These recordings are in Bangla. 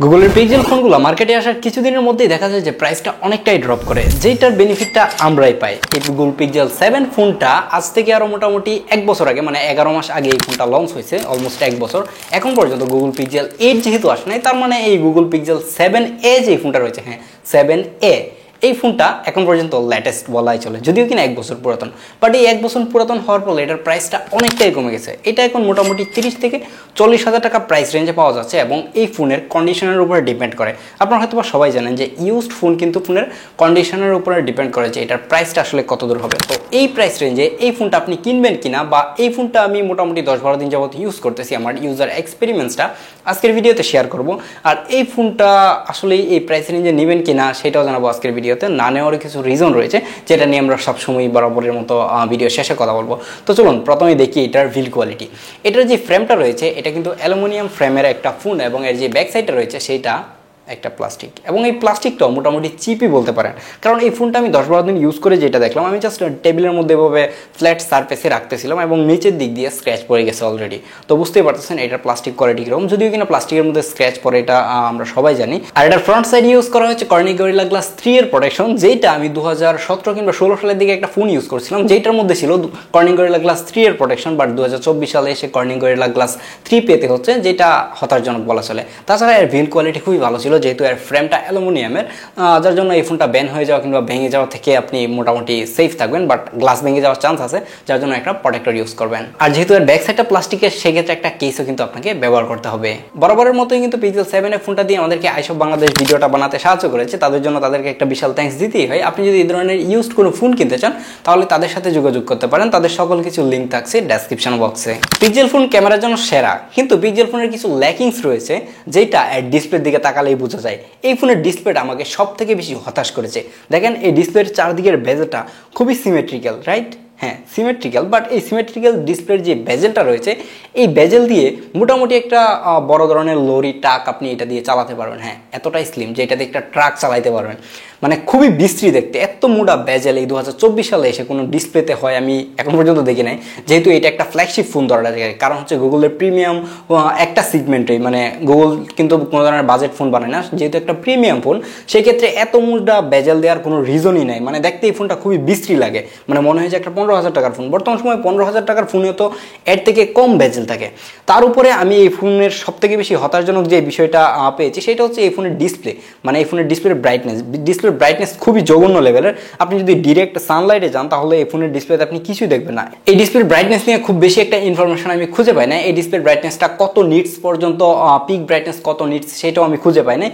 গুগলের পিক্সেল ফোনগুলো মার্কেটে আসার কিছুদিনের মধ্যেই দেখা যায় যে প্রাইসটা অনেকটাই ড্রপ করে, যেটার বেনিফিটটা আমরাই পাই। এই গুগল পিক্সেল 7 ফোনটা আজ থেকে আরো মোটামুটি 1 বছর আগে, মানে 11 মাস আগে এই ফোনটা লঞ্চ হয়েছে, অলমোস্ট 1 বছর। এখন পর্যন্ত গুগল পিক্সেল 8 যেহেতু আসে নাই, তার মানে এই গুগল পিক্সেল 7a যে ফোনটা রয়েছে, হ্যাঁ 7a, এই ফোনটা এখন পর্যন্ত লেটেস্ট বলাই চলে, যদিও কিনা 1 বছর পুরাতন। বাট এই 1 বছর পুরাতন হওয়ার ফলে এটার প্রাইসটা অনেকটাই কমে গেছে। এটা এখন মোটামুটি 30 থেকে 40 হাজার টাকা প্রাইস রেঞ্জে পাওয়া যাচ্ছে এবং এই ফোনের কন্ডিশনের উপরে ডিপেন্ড করে। আপনারা হয়তো সবাই জানেন যে ইউজড ফোন কিন্তু ফোনের কন্ডিশনের উপরে ডিপেন্ড করে যে এটার প্রাইসটা আসলে কত দূর হবে। তো এই প্রাইস রেঞ্জে এই ফোনটা আপনি কিনবেন কিনা, বা এই ফোনটা আমি মোটামুটি 10-12 দিন যাবত ইউজ করতেছি, আমার ইউজার এক্সপেরিমেন্টসটা আজকের ভিডিওতে শেয়ার করব। আর এই ফোনটা আসলে এই প্রাইস রেঞ্জে নেবেন কিনা সেটাও জানাবো আজকের ভিডিওতে। না নেওয়ার কিছু রিজন রয়েছে যেটা নিয়ে আমরা সবসময় বরাবরের মতো ভিডিও শেষে কথা বলবো। তো চলুন প্রথমে দেখি এটার বিল্ড কোয়ালিটি। এটার যে ফ্রেমটা রয়েছে এটা কিন্তু অ্যালুমিনিয়াম ফ্রেমের একটা ফোন, এবং এর যে ব্যাক সাইডটা রয়েছে সেটা একটা প্লাস্টিক, এবং এই প্লাস্টিকটাও মোটামুটি চিপই বলতে পারেন। কারণ এই ফোনটা আমি 10-12 দিন ইউজ করে যেটা দেখলাম, আমি জাস্ট টেবিলের মধ্যে এভাবে ফ্ল্যাট সারফেসে রাখতেছিলাম এবং নিচের দিক দিয়ে স্ক্র্যাচ পড়ে গেছে অলরেডি। তো বুঝতেই পারতেছেন এটার প্লাস্টিক কোয়ালিটি কিরকম, যদিও কিনা প্লাস্টিকের মধ্যে স্ক্র্যাচ পড়ে এটা আমরা সবাই জানি। আর এটার ফ্রন্ট সাইড ইউজ করা হচ্ছে কর্নিং গরিলা গ্লাস 3 এর প্রোটেকশন, যেটা আমি 2017 কিংবা 16 সালের দিকে একটা ফোন ইউজ করছিলাম যেটার মধ্যে ছিল কর্নিং গরিলা গ্লাস 3 এর প্রোটেকশন। বাট 2024 সালে এসে কর্নিং গরিলা গ্লাস 3 পেতে হচ্ছে, যেটা হতাশজনক বলা চলে। তাছাড়া এর বিল্ড কোয়ালিটি খুবই ভালো ছিল, যেহেতু এর ফ্রেমটা অ্যালুমিনিয়ামের, যার জন্য এই ফোনটা ব্যান হয়ে যাওয়া কিংবা ভেঙে যাওয়া থেকে আপনি মোটামুটি সেফ থাকবেন। বাট গ্লাস ভেঙে যাওয়ার চান্স আছে, যার জন্য একটা প্রোটেক্টর ইউজ করবেন। আর যেহেতু এর ব্যাক সাইডটা প্লাস্টিকের, সেক্ষেত্রে একটা কেসও কিন্তু আপনাকে ব্যবহার করতে হবে। বরাবরের মতোই কিন্তু পিক্সেল 7 এর ফোনটা দিয়ে আমাদেরকে আইসব বাংলাদেশ ভিডিওটা বানাতে সাহায্য করেছে, তাদের জন্য তাদেরকে একটা বিশাল থ্যাঙ্কস দিতেই হয়। আপনি যদি এই ধরনের ইউজড কোনো ফোন কিনতে চান তাহলে তাদের সাথে যোগাযোগ করতে পারেন, তাদের সকল কিছু লিঙ্ক থাকছে ডেসক্রিপশন বক্সে। পিক্সেল ফোন ক্যামেরার জন্য সেরা, কিন্তু পিক্সেল ফোনের কিছু ল্যাকিংস রয়েছে যেটা এর ডিসপ্লের দিকে তাকালেই বোঝা যায়। এই ফোনের ডিসপ্লেটা আমাকে সব থেকে বেশি হতাশ করেছে। দেখেন এই ডিসপ্লের চারদিকের বেজেলটা খুবই সিমেট্রিক্যাল, রাইট? হ্যাঁ সিমেট্রিক্যাল, বাট এই সিমেট্রিক্যাল ডিসপ্লের যে বেজেলটা রয়েছে, এই বেজেল দিয়ে মোটামুটি একটা বড় ধরনের লরি ট্রাক আপনি এটা দিয়ে চালাতে পারবেন। হ্যাঁ এতটাই স্লিম যে এটা দিয়ে একটা ট্রাক চালাতে পারবেন, মানে খুবই বিশ্রী দেখতে। এত মোটা বেজেল এই 2024 সালে এসে কোনো ডিসপ্লেতে হয় আমি এখন পর্যন্ত দেখি নাই, যেহেতু এটা একটা ফ্ল্যাগশিপ ফোন ধরা যায়। কারণ হচ্ছে গুগলের প্রিমিয়াম একটা সিগমেন্টেই, মানে গুগল কিন্তু কোনো ধরনের বাজেট ফোন বানায় না, যেহেতু একটা প্রিমিয়াম ফোন, সেই ক্ষেত্রে এত মোটা বেজেল দেওয়ার কোনো রিজনই নাই। মানে দেখতে এই ফোনটা খুবই বিশ্রী লাগে, মানে মনে হয় যে একটা 15,000 টাকার ফোন। বর্তমান সময় 15,000 টাকার ফোনেও তো এর থেকে কম বেজেল থাকে। তার উপরে আমি এই ফোনের সব থেকে বেশি হতাশজনক যে বিষয়টা পেয়েছি সেটা হচ্ছে এই ফোনের ডিসপ্লে, মানে এই ফোনের ডিসপ্লের ব্রাইটনেস খুবই জঘন্য লেভেলের। আপনি যদি ডিরেক্ট সানলাইটে যান তাহলে এই ফোনের ডিসপ্লেতে আপনি কিছুই দেখবেন না। এই ডিসপ্লের ব্রাইটনেস নিয়ে খুব বেশি একটা ইনফরমেশন আমি খুঁজে পাই না। এই ডিসপ্লের ব্রাইটনেসটা কত নিটস পর্যন্ত, পিক ব্রাইটনেস কত নিটস, সেটাও আমি খুঁজে পাই না।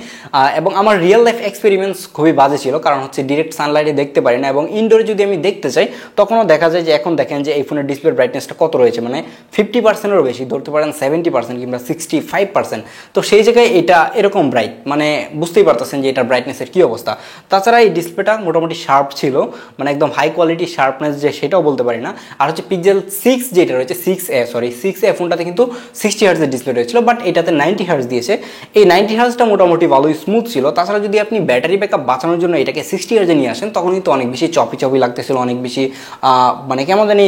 এবং আমার রিয়েল লাইফ এক্সপেরিমেন্টস খুবই বাজে ছিল, কারণ হচ্ছে ডিরেক্ট সানলাইটে দেখতে পারি না, এবং ইনডোরে যদি আমি দেখতে চাই তখনও দেখা যায় যে এখন দেখেন যে এই ফোনের ডিসপ্লের ব্রাইটনেসটা কত রয়েছে, মানে 50%-এরও বেশি, ধরতে পারেন 70% কিংবা 65%। তো সেই জায়গায় এটা এরকম ব্রাইট, মানে বুঝতেই পারতেছেন যে এটার ব্রাইটনেসের কী অবস্থা। তাছাড়া এই ডিসপ্লেটা মোটামুটি শার্প ছিল, মানে একদম হাই কোয়ালিটি শার্পনেস যে সেটাও বলতে পারি না। আর হচ্ছে পিক্সেল 6 যেটা রয়েছে 6a ফোনটাতে কিন্তু 60 হার্টজের ডিসপ্লে রয়েছিল, বাট এটাতে 90 হার্টজ দিয়েছে। এই 90 হার্টজটা মোটামুটি ভালোই স্মুথ ছিল। তাছাড়া যদি আপনি ব্যাটারি ব্যাকআপ বাঁচানোর জন্য এটাকে 60 হার্টজে নিয়ে আসেন তখন কিন্তু অনেক বেশি চপি লাগতেছিল, অনেক বেশি মানে কেমন জানি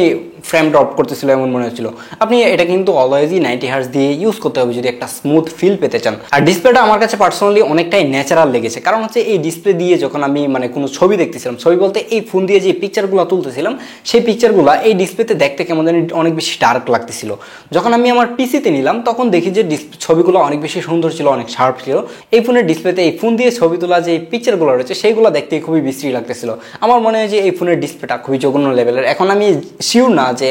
ফ্রেম ড্রপ করতেছিল এমন মনে হচ্ছিল। আপনি এটা কিন্তু অলওয়েজই 90 হার্টজ দিয়ে ইউজ করতে হবে যদি একটা স্মুথ ফিল পেতে চান। আর ডিসপ্লেটা আমার কাছে পার্সোনালি অনেকটাই ন্যাচারাল লেগেছে, কারণ হচ্ছে এই ডিসপ্লে দিয়ে যখন আমি মানে কোনো ছবি দেখতেছিলাম, ছবি বলতে এই ফোন দিয়ে যে পিকচারগুলো তুলতেছিলাম সেই পিকচারগুলো এই ডিসপ্লেতে দেখতে কেমন জানি অনেক বেশি ডার্ক লাগতেছিল। যখন আমি আমার পিসিতে নিলাম তখন দেখি যে ছবিগুলো অনেক বেশি সুন্দর ছিল, অনেক শার্প ছিল। এই ফোনের ডিসপ্লেতে এই ফোন দিয়ে ছবি তোলা যে পিকচারগুলো রয়েছে সেইগুলো দেখতে খুবই বিশ্রী লাগতেছিল। আমার মনে হয় যে এই ফোনের ডিসপ্লেটা খুবই জঘন্য লেভেলের। এখন আমি শিওর না যে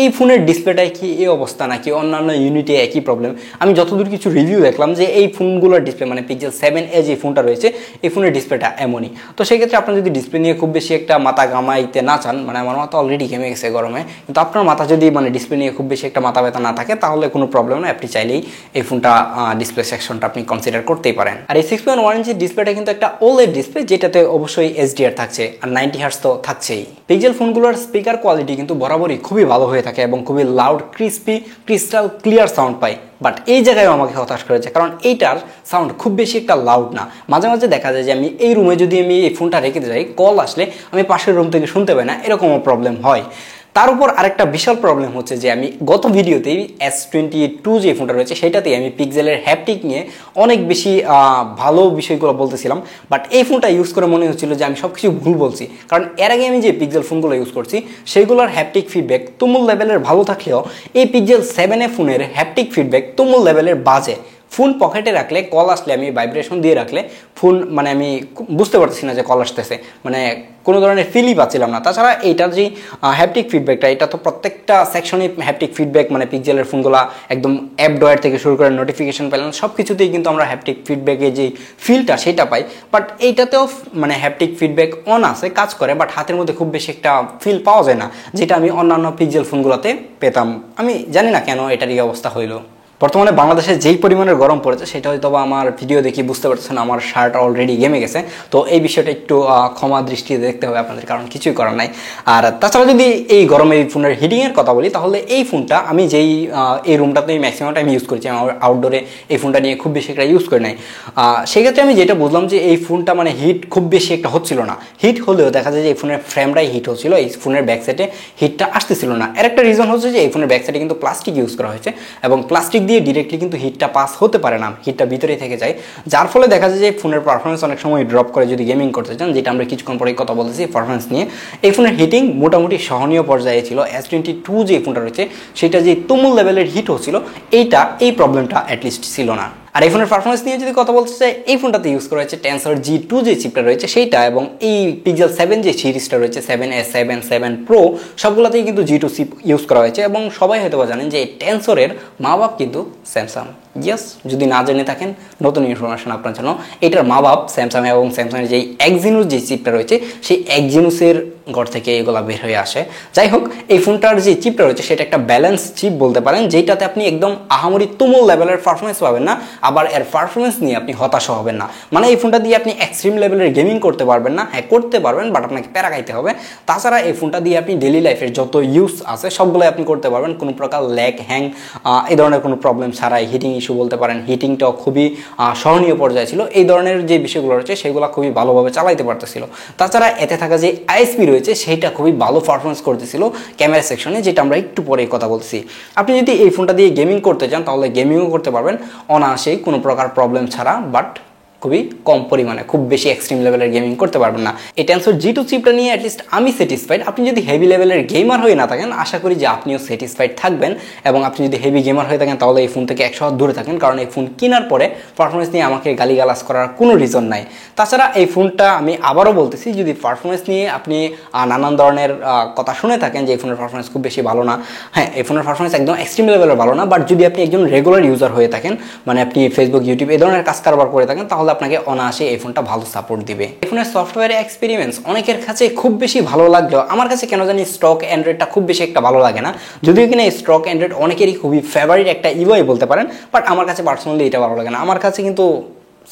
এই ফোনের ডিসপ্লেটাই কি এই অবস্থা নাকি অন্যান্য ইউনিটে একই প্রবলেম। আমি যতদূর কিছু রিভিউ দেখলাম যে এই ফোনগুলোর ডিসপ্লে, মানে পিক্সেল 7a যে ফোনটা রয়েছে এই ফোনের ডিসপ্লেটা এমনই। তো সেক্ষেত্রে আপনার যদি ডিসপ্লে নিয়ে খুব বেশি একটা মাথা ঘামাইতে না চান, মানে আমার মাথা অলরেডি ঘেমে গেছে গরমে, কিন্তু আপনার মাথা যদি মানে ডিসপ্লে নিয়ে খুব বেশি একটা মাথা ব্যথা না থাকে তাহলে কোনো প্রবলেম না, আপনি চাইলেই এই ফোনটা ডিসপ্লে সেকশনটা আপনি কনসিডার করতেই পারেন। আর এই 6.1 ইঞ্চির ডিসপ্লেটা কিন্তু একটা OLED ডিসপ্লে, যেটাতে অবশ্যই HDR থাকছে আর 90 হার্টজ তো থাকছেই। পিক্সেল ফোনগুলোর স্পিকার কোয়ালিটি কিন্তু বরাবরই খুবই ভালো হয়ে থাকে এবং খুবই loud, crispy, crystal clear sound pi. But এই জায়গায় আমাকে হতাশ করেছে, কারণ এইটার সাউন্ড খুব বেশি একটা লাউড না। মাঝে মাঝে দেখা যায় যে আমি এই রুমে যদি আমি এই ফোনটা রেখে যাই, কল আসলে আমি পাশের রুম থেকে শুনতে পাই না, এরকমও প্রবলেম হয়। তার উপর আরেকটা বিশাল প্রবলেম হচ্ছে যে আমি গত ভিডিওতেই S22 যে ফোনটা রয়েছে সেটাতেই আমি পিক্সেলের হ্যাপটিক নিয়ে অনেক বেশি ভালো বিষয়গুলো বলতেছিলাম, বাট এই ফোনটা ইউজ করে মনে হচ্ছিল যে আমি সব কিছু ভুল বলছি, কারণ এর আগে আমি যে পিক্সেল ফোনগুলো ইউজ করছি সেগুলোর হ্যাপটিক ফিডব্যাক তুমুল লেভেলের ভালো থাকলেও এই পিক্সেল 7 ফোনের হ্যাপটিক ফিডব্যাক তুমুল লেভেলের বাজে। ফোন পকেটে রাখলে, কল আসলে আমি ভাইব্রেশন দিয়ে রাখলে ফোন মানে আমি বুঝতে পারতেছি না যে কল আসতেছে, মানে কোনো ধরনের ফিলই পাচ্ছিলাম না। তাছাড়া এইটার যে হ্যাপটিক ফিডব্যাকটা, এটা তো প্রত্যেকটা সেকশনে হ্যাপটিক ফিডব্যাক, মানে পিক্সেলের ফোনগুলো একদম অ্যাপডয়ের থেকে শুরু করে নোটিফিকেশন পেলাম সব কিছুতেই কিন্তু আমরা হ্যাপটিক ফিডব্যাকের যে ফিলটা সেটা পাই, বাট এইটাতেও মানে হ্যাপটিক ফিডব্যাক অন আছে, কাজ করে, বাট হাতের মধ্যে খুব বেশি একটা ফিল পাওয়া যায় না, যেটা আমি অন্যান্য পিক্সেল ফোনগুলোতে পেতাম। আমি জানি না কেন এটার এই অবস্থা হইলো। বর্তমানে বাংলাদেশে যেই পরিমাণের গরম পড়েছে সেটা হয়তো বা আমার ভিডিও দেখি বুঝতে পারছেন, আমার শার্ট অলরেডি ঘেমে গেছে, তো এই বিষয়টা একটু ক্ষমা দৃষ্টিতে দেখতে হবে আপনাদের, কারণ কিছুই করার নাই। আর তাছাড়া যদি এই গরমে এই ফোনের হিটিংয়ের কথা বলি, তাহলে এই ফোনটা আমি যেই এই রুমটাতে ম্যাক্সিমাম টাইম ইউজ করেছি, আমার আউটডোরে এই ফোনটা নিয়ে খুব বেশি একটা ইউজ করে নাই। সেক্ষেত্রে আমি যেটা বুঝলাম যে এই ফোনটা মানে হিট খুব বেশি একটা হচ্ছিল না, হিট হলেও দেখা যায় যে এই ফোনের ফ্রেমটাই হিট হচ্ছিল, এই ফোনের ব্যাক সাইডে হিটটা আসতেছিল না। এর একটা রিজন হচ্ছে যে এই ফোনের ব্যাক সাইডে কিন্তু প্লাস্টিক ইউজ করা হয়েছে, এবং প্লাস্টিক দিয়ে ডিরেক্টলি কিন্তু হিটটা পাস হতে পারে না, হিটটা ভিতরেই থেকে যায়, যার ফলে দেখা যায় যে ফোনের পারফরমেন্স অনেক সময় ড্রপ করে যদি গেমিং করতে চান, যেটা আমরা কিছুক্ষণ পরেই কথা বলতেছি পারফরমেন্স নিয়ে। এই ফোনের হিটিং মোটামুটি সহনীয় পর্যায়ে ছিল। S22 যে ফোনটা রয়েছে সেটা যে তুমুল লেভেলের হিট হচ্ছিল, এই প্রবলেমটা অ্যাটলিস্ট ছিল না। আর এই ফোনের পারফরমেন্স নিয়ে যদি কথা বলতে চাই, এই ফোনটাতে ইউজ করা হয়েছে Tensor G2 যে চিপটা রয়েছে সেইটা, এবং এই পিক্সেল 7 যে সিরিজটা রয়েছে 7S 7 7 Pro সবগুলোতেই কিন্তু G2 চিপ ইউজ করা হয়েছে। এবং সবাই হয়তো জানেন যে এই টেনসরের মা বাপ কিন্তু স্যামসাং। ইয়েস, যদি না জেনে থাকেন নতুন ইনফরমেশন আপনার জন্য, এটার মা বাপ স্যামসাং, এবং স্যামসাংয়ের যেই Exynos যে চিপটা রয়েছে সেই Exynosের ঘর থেকে এগুলা বের হয়ে আসে। যাই হোক, এই ফোনটার যে চিপটা রয়েছে সেটা একটা ব্যালেন্স চিপ বলতে পারেন, যেটাতে আপনি একদম আহামরি তুমুল লেভেলের পারফরমেন্স পাবেন না, আবার এর পারফরমেন্স নিয়ে আপনি হতাশা হবেন না। মানে এই ফোনটা দিয়ে আপনি এক্সট্রিম লেভেলের গেমিং করতে পারবেন না, হ্যাঁ করতে পারবেন, বাট আপনাকে প্যারা খাইতে হবে। তাছাড়া এই ফোনটা দিয়ে আপনি ডেলি লাইফের যত ইউজ আছে সবগুলোই আপনি করতে পারবেন, কোনো প্রকার ল্যাগ, হ্যাং এই ধরনের কোনো প্রবলেম ছাড়াই। হিটিং ইস্যু বলতে পারেন, হিটিংটাও খুবই সহনীয় পর্যায়ে ছিল, এই ধরনের যে বিষয়গুলো রয়েছে সেগুলো খুবই ভালোভাবে চালাইতে পারতেছিল। তাছাড়া এতে থাকা যে ISP রয়েছে সেইটা খুবই ভালো পারফরমেন্স করতেছিল ক্যামেরা সেকশনে, যেটা আমরা একটু পরেই কথা বলছি। আপনি যদি এই ফোনটা দিয়ে গেমিং করতে চান তাহলে গেমিংও করতে পারবেন অনায়াসেই, কোনো প্রকার প্রবলেম ছাড়া, বাট খুবই কম পরিমাণে, খুব বেশি এক্সট্রিম লেভেলের গেমিং করতে পারবেন না। এই Tensor G2 চিপটা নিয়ে অ্যাটলিস্ট আমি স্যাটিসফাইড। আপনি যদি হেভি লেভেলের গেমার হয়ে না থাকেন, আশা করি যে আপনিও স্যাটিসফাইড থাকবেন, এবং আপনি যদি হেভি গেমার হয়ে থাকেন তাহলে এই ফোন থেকে 100 হাত দূরে থাকেন, কারণ এই ফোন কেনার পরে পারফরমেন্স নিয়ে আমাকে গালিগালাজ করার কোনো রিজন নাই। তাছাড়া এই ফোনটা আমি আবারও বলতেছি, যদি পারফরমেন্স নিয়ে আপনি নানান ধরনের কথা শুনে থাকেন যে এই ফোনের পারফরমেন্স খুব বেশি ভালো না, হ্যাঁ এই ফোনের পারফরমেন্স একদম এক্সট্রিম লেভেলের ভালো না, বাট যদি আপনি একজন রেগুলার ইউজার হয়ে থাকেন, মানে আপনি ফেসবুক, ইউটিউব এই ধরনের কাজ কারবার করে থাকেন, তাহলে আপনাকে অনায়াসে এই ফোনটা ভালো সাপোর্ট দিবে। এই ফোনের সফটওয়্যার এক্সপেরিমেন্টস অনেকের কাছে খুব বেশি ভালো লাগলেও আমার কাছে কেন জানি স্টক অ্যান্ড্রয়েডটা খুব বেশি একটা ভালো লাগে না, যদিও কিনা স্টক অ্যান্ড্রয়েড অনেকেরই খুবই ফেভারিট একটা ইউআই বলতে পারেন, বাট আমার কাছে পার্সোনালি এটা ভালো লাগে না। আমার কাছে কিন্তু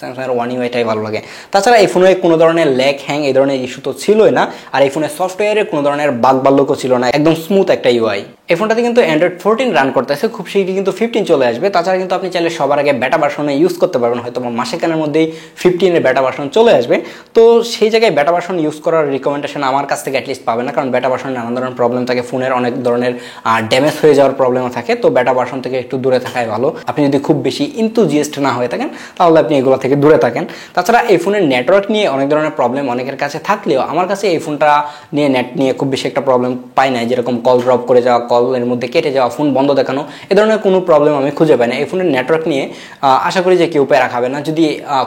স্যামসাংয়ের One UI-টাই ভালো লাগে। তাছাড়া এই ফোনে কোনো ধরনের ল্যাগ, হ্যাং এই ধরনের ইস্যু তো ছিলই না, আর এই ফোনের সফটওয়্যারে কোনো ধরনের বাগ বাল্যকও ছিল না, একদম স্মুথ একটা ইউআই। এই ফোনটাতে কিন্তু Android 14 রান করতেছে, খুব শীঘ্রই কিন্তু 15 চলে আসবে। তাছাড়া কিন্তু আপনি চাইলে সবার আগে বেটা ভার্সনে ইউজ করতে পারবেন, হয়তো মাসেখানের মধ্যেই 15-এর বেটা ভার্সন চলে আসবে। তো সেই জায়গায় বেটা ভার্সন ইউজ করার রিকমেন্ডেশন আমার কাছ থেকে অ্যাটলিস্ট পাবে না, কারণ বেটা ভার্সনে নানান ধরনের প্রবলেম থাকে, ফোনের অনেক ধরনের ড্যামেজ হয়ে যাওয়ার প্রবলেমও থাকে, তো বেটা ভার্সন থেকে একটু দূরে থাকাই ভালো। আপনি যদি খুব বেশি ইনথুজিয়াস্ট না হয়ে থাকেন তাহলে আপনি এগুলো থেকে দূরে থাকেন। তাছাড়া এই ফোনের নেটওয়ার্ক নিয়ে অনেক ধরনের প্রবলেম অনেকের কাছে থাকলেও আমার কাছে এই ফোনটা নিয়ে নেট নিয়ে খুব বেশি একটা প্রবলেম পাই নাই, যেরকম কল ড্রপ করে যাওয়া, কলের মধ্যে কেটে যাওয়া, ফোন বন্ধ দেখানো, এ ধরনের কোনো প্রবলেম আমি খুঁজে পাই না। এই ফোনের নেটওয়ার্ক নিয়ে আশা করি যে কেউ প্যারা খাবে না। যদি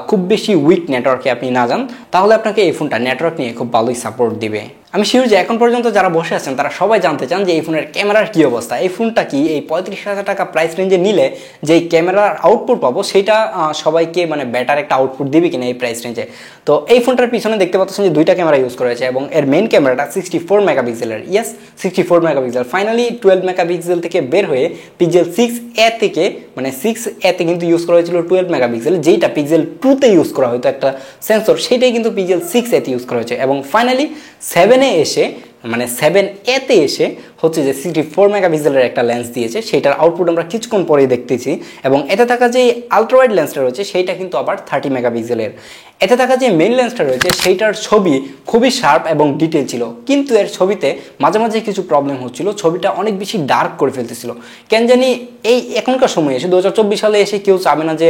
খুব বেশি উইক নেটওয়ার্কে আপনি না যান তাহলে আপনাকে এই ফোনটা নেটওয়ার্ক নিয়ে খুব ভালোই সাপোর্ট দিবে। আমি শিওর যে এখন পর্যন্ত যারা বসে আছেন তারা সবাই জানতে চান যে এই ফোনের ক্যামেরার কী অবস্থা, এই ফোনটা কি এই 35,000 টাকা প্রাইস রেঞ্জে নিলে যেই ক্যামেরার আউটপুট পাবো সেটা সবাইকে মানে বেটার একটা আউটপুট দিবে কিনা এই প্রাইস রেঞ্জে। তো এই ফোনটার পিছনে দেখতে পাচ্ছেন যে দুইটা ক্যামেরা ইউজ করা হয়েছে, এবং এর মেইন ক্যামেরাটা 64 মেগাপিক্সেলের। Yes, 64 megapixel. ফাইনালি 12 মেগাপিক্সেল থেকে বের হয়ে পিক্সেল 6a থেকে, মানে 6a-তে কিন্তু ইউজ করা হয়েছিল 12 মেগাপিক্সেল, যেইটা পিক্সেল 2-তে ইউজ করা হয়তো একটা সেন্সর, সেটাই কিন্তু পিক্সেল 6a-তে ইউজ করা হয়েছে। এবং ফাইনালি 7-এ এসে, মানে 7a-তে এসে হচ্ছে যে 64 মেগাপিক্সেলের একটা লেন্স দিয়েছে, সেটার আউটপুট আমরা কিছুক্ষণ পরেই দেখতেছি। এবং এতে থাকা যে আলট্রা ওয়াইড লেন্সটা রয়েছে সেইটা কিন্তু আবার 30 মেগাপিক্সেলের। এতে থাকা যে মেইন লেন্সটা রয়েছে সেইটার ছবি খুবই শার্প এবং ডিটেল ছিল, কিন্তু এর ছবিতে মাঝে মাঝে কিছু প্রবলেম হচ্ছিল, ছবিটা অনেক বেশি ডার্ক করে ফেলতেছিল। কেন জানি এই এখনকার সময় এসে 2024 সালে এসে কেউ চাবে না যে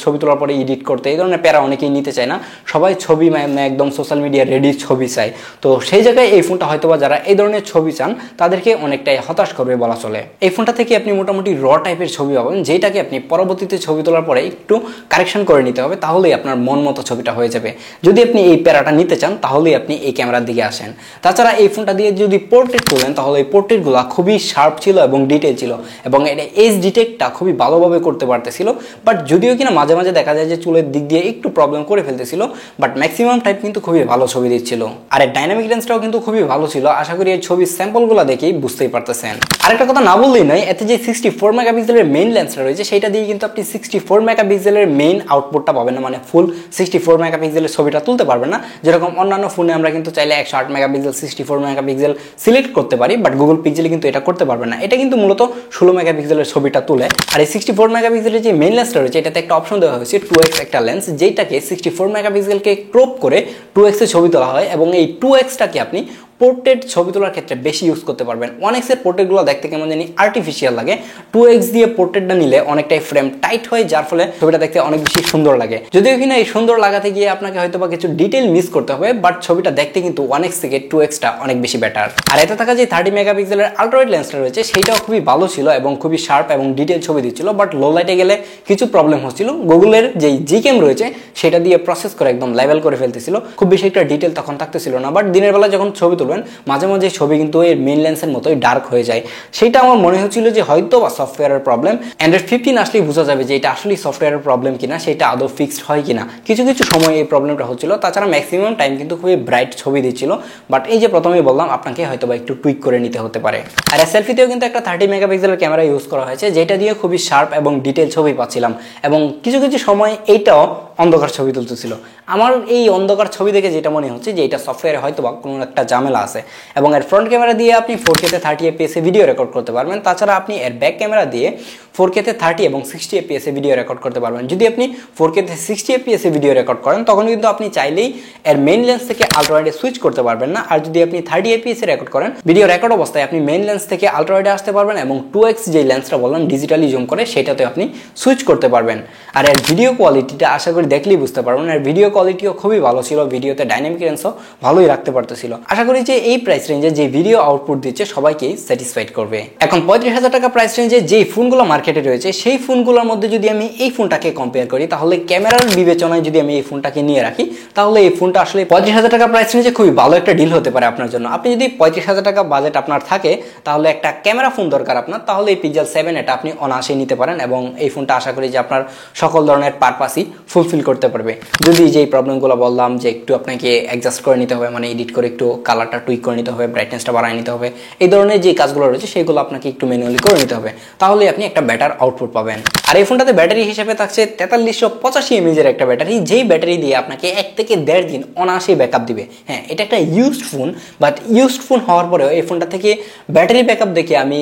ছবি তোলার পরে এডিট করতে, এই ধরনের প্যারা অনেকেই নিতে চায় না, সবাই ছবি একদম সোশ্যাল মিডিয়া রেডি ছবি চায়। তো সেই জায়গায় এই ফোনটা হয়তোবা যারা এই ধরনের ছবি চান তাদেরকে অনেকটাই হতাশ করবে বলা চলে। এই ফোনটা থেকে আপনি মোটামুটি র টাইপের ছবি পাবেন, যেটাকে আপনি পরবর্তীতে ছবি তোলার পরে একটু কারেকশন করে নিতে হবে, তাহলেই আপনার মন মতো ছবিটা হয়ে যাবে। যদি আপনি এই প্যারাটা নিতে চান তাহলেই আপনি এই ক্যামেরার দিকে আসেন। তাছাড়া এই ফোনটা দিয়ে যদি পোর্ট্রেট তোলেন তাহলে এই পোর্ট্রেটগুলো খুবই শার্প ছিল এবং ডিটেল ছিল, এবং এটা এজ ডিটেক্টটা খুবই ভালোভাবে করতে পারতেছিল। বাট যদিও কিনা মাঝে মাঝে দেখা যায় যে চুলের দিক দিয়ে একটু প্রবলেম করে ফেলতেছিল, বাট ম্যাক্সিমাম টাইপ কিন্তু খুবই ভালো ছবি দিচ্ছিল। আর এর ডাইনামিক লেন্সটাও কিন্তু খুবই ভালো ছিল, আশা করি এই ছবির স্যাম্পলগুলো দেখেই বুঝতেই পারতেছেন। আরেকটা কথা না বললেই নয়, এতে যে 64 মেগাপিক্সেলের মেইন লেন্সটা রয়েছে সেটা দিয়ে কিন্তু আপনি 64 মেগাপিক্সেলের মেইন আউটপুটটা পাবেন না, মানে ফুল 64 মেগাপিক্সেলের ছবিটা তুলতে পারবেন না। যেরকম অন্যান্য ফোনে আমরা কিন্তু চাইলে 108 মেগাপিক্সেল 64 মেগাপিক্সেল সিলেক্ট করতে পারি, বাট গুগল পিক্সেলে কিন্তু এটা করতে পারবেন না। এটা কিন্তু মূলত 16 মেগাপিক্সেলের ছবিটা তুলে। আর এই 64 মেগাপিক্সেলের যে মেইন লেন্সটা রয়েছে এটাতে একটা অপশন দেওয়া হয়েছে 2x একটা লেন্স, যেটাকে 64 মেগাপিক্সেলকে ক্রপ করে 2x এ ছবি তোলা হয়, এবং এই 2xটাকে আপনি পোর্ট্রেট ছবি তোলার ক্ষেত্রে বেশি ইউজ করতে পারবেন। 1x এর পোর্ট্রেটগুলো দেখতে কেমন জানি আর্টিফিশিয়াল লাগে, 2x দিয়ে পোর্ট্রেটটা নিলে অনেকটাই ফ্রেম টাইট হয়, যার ফলে ছবিটা দেখতে অনেক বেশি সুন্দর লাগে। যদিও কিনা এই সুন্দর লাগাতে গিয়ে আপনাকে হয়তো বা কিছু ডিটেল মিস করতে হবে, বাট ছবিটা দেখতে কিন্তু 1x থেকে 2xটা অনেক বেশি বেটার। আর এতে থাকা যে 30 মেগাপিক্সেলের আলট্রা ওয়াইড লেন্সটা রয়েছে সেইটাও খুবই ভালো ছিল এবং খুবই শার্প এবং ডিটেল ছবি দিচ্ছিল, বাট লো লাইটে গেলে কিছু প্রবলেম হচ্ছিল। গুগলের যেই জিক্যাম রয়েছে সেটা দিয়ে প্রসেস করে একদম লেভেল করে ফেলতেছিল, খুব বেশি একটা ডিটেল তখন থাকতেছিল না। বাট দিনের বেলা যখন ছবি তুলবেন মাঝে মাঝে ছবি কিন্তু এর মেইন লেন্সের মতোই ডার্ক হয়ে যায়। সেটা আমার মনে হচ্ছিল যে হয়তো বা সফটওয়্যারের প্রবলেম। অ্যান্ড্রয়েড 15 আসলেই বোঝা যাবে যে এটা আসলে সফটওয়্যারের প্রবলেম কিনা, সেটা আদৌ ফিক্সড হয় কিনা। কিছু কিছু সময় এই প্রবলেমটা হচ্ছিল, তাছাড়া ম্যাক্সিমাম টাইম কিন্তু খুবই ব্রাইট ছবি দিচ্ছিল। বাট এই যে প্রথমেই বললাম আপনাকে হয়তো বা একটু টুইক করে নিতে হতে পারে। আর সেলফিতেও কিন্তু একটা 30 মেগাপিক্সেলের ক্যামেরা ইউজ করা হয়েছে, যেটা দিয়ে খুবই শার্প এবং ডিটেল ছবি পাচ্ছিলাম, এবং কিছু কিছু সময় এইটাও অন্ধকার ছবি তুলতেছিল। আমার এই অন্ধকার ছবি দেখে যেটা মনে হচ্ছে যে এটা সফটওয়্যারে হয়তো বা কোনো একটা ঝামেলা আছে। এবং এর ফ্রন্ট ক্যামেরা দিয়ে আপনি 4K তে 30 fps ভিডিও রেকর্ড করতে পারবেন। তাছাড়া আপনি এর ব্যাক ক্যামেরা দিয়ে 4K তে 30 এবং 60 fps ভিডিও রেকর্ড করতে পারবেন। যদি আপনি 4K তে 60 fps ভিডিও রেকর্ড করেন তখন কিন্তু আপনি চাইলেই এর মেইন লেন্স থেকে আলট্রা ওয়াইডে সুইচ করতে পারবেন না। আর যদি আপনি 30 fps রেকর্ড করেন ভিডিও রেকর্ড অবস্থায় আপনি মেইন লেন্স থেকে আলট্রা ওয়াইডে আসতে পারবেন, এবং 2x যে লেন্সটা বললাম ডিজিটালি জুম করে সেটাতে আপনি সুইচ করতে পারবেন। আর এর ভিডিও কোয়ালিটিটা আশা করি দেখলেই বুঝতে পারবেন, এর ভিডিও কোয়ালিটিও খুবই ভালো ছিল, ভিডিওতে ডাইনামিক রেঞ্জও ভালোই রাখতে পারতেছিল। আশা করি যে এই প্রাইস রেঞ্জে যে ভিডিও আউটপুট দিচ্ছে সবাইকেই স্যাটিসফাইড করবে। এখন 35,000 টাকা প্রাইস রেঞ্জে যে ফোনগুলো মার্কেটে রয়েছে সেই ফোনগুলোর মধ্যে যদি আমি এই ফোনটাকে কম্পেয়ার করি, তাহলে ক্যামেরার বিবেচনায় যদি আমি এই ফোনটাকে নিয়ে রাখি, তাহলে এই ফোনটা আসলে 35,000 টাকা প্রাইস রেঞ্জে খুবই ভালো একটা ডিল হতে পারে আপনার জন্য। আপনি যদি 35,000 টাকা বাজেট আপনার থাকে, তাহলে একটা ক্যামেরা ফোন দরকার আপনার, তাহলে এই পিক্সেল 7 এটা আপনি অনায়াসে নিতে পারেন, এবং এই ফোনটা আশা করি যে আপনার সকল ধরনের পারপাসই ফুলফিল করতে পারবে। যদি যেই প্রবলেমগুলো বললাম যে একটু আপনাকে অ্যাডজাস্ট করে নিতে হবে, মানে এডিট করে একটু কালারটা টুইক করে নিতে হবে, ব্রাইটনেসটা বাড়ায় নিতে হবে, এই ধরনের যে কাজগুলো রয়েছে সেগুলো আপনাকে একটু ম্যানুয়ালি করে নিতে হবে, তাহলে আপনি একটা বেটার আউটপুট পাবেন। আর এই ফোনটাতে ব্যাটারি হিসেবে থাকছে 4385 mAh এর একটা ব্যাটারি, যেই ব্যাটারি দিয়ে আপনাকে 1 থেকে 1.5 দিন অনায়াসেই ব্যাকআপ দিবে। হ্যাঁ, এটা একটা used phone, but used phone হওয়ার পরেও এই ফোনটা থেকে ব্যাটারি ব্যাকআপ দেখে আমি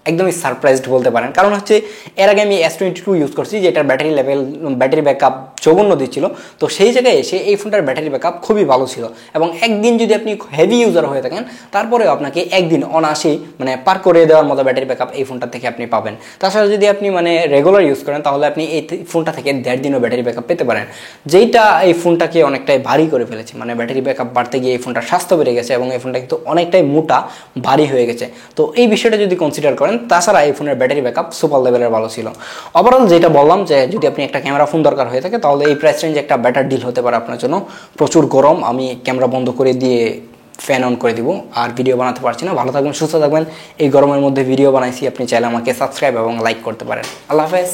একদমই সারপ্রাইজড বলতে পারেন। কারণ হচ্ছে এর আগে আমি S22 ইউজ করছি, যেটার ব্যাটারি ব্যাকআপ জঘন্য দিচ্ছিল। তো সেই জায়গায় এসে এই ফোনটার ব্যাটারি ব্যাকআপ খুবই ভালো ছিল, এবং একদিন যদি আপনি হেভি ইউজার হয়ে থাকেন তারপরেও আপনাকে একদিন অনায়াসেই মানে পার করে দেওয়ার মতো ব্যাটারি ব্যাকআপ এই ফোনটা থেকে আপনি পাবেন। তাছাড়া যদি আপনি মানে রেগুলার ইউজ করেন তাহলে আপনি এই ফোনটা থেকে 1.5 দিনও ব্যাটারি ব্যাকআপ পেতে পারেন, যেইটা এই ফোনটাকে অনেকটাই ভারী করে ফেলেছে। মানে ব্যাটারি ব্যাকআপ বাড়তে গিয়ে এই ফোনটার স্বাস্থ্য বেড়ে গেছে, এবং এই ফোনটা কিন্তু অনেকটাই মোটা ভারী হয়ে গেছে। তো এই বিষয়টা যদি কনসিডার করেন, তাছাড়া এই ফোনের ব্যাটারি ব্যাকআপ সুপার লেভেলের ভালো ছিল। ওভারঅল যেটা বললাম যে যদি আপনি একটা ক্যামেরা ফোন দরকার হয়ে থাকে, তাহলে এই প্রাইস রেঞ্জে একটা বেটার ডিল হতে পারে আপনার জন্য। প্রচুর গরম, আমি ক্যামেরা বন্ধ করে দিয়ে ফ্যান অন করে দিব, আর ভিডিও বানাতে পারছি না। ভালো থাকবেন, সুস্থ থাকবেন। এই গরমের মধ্যে ভিডিও বানাইছি, আপনি চাইলে আমাকে সাবস্ক্রাইব এবং লাইক করতে পারেন। আল্লাহ হাফেজ।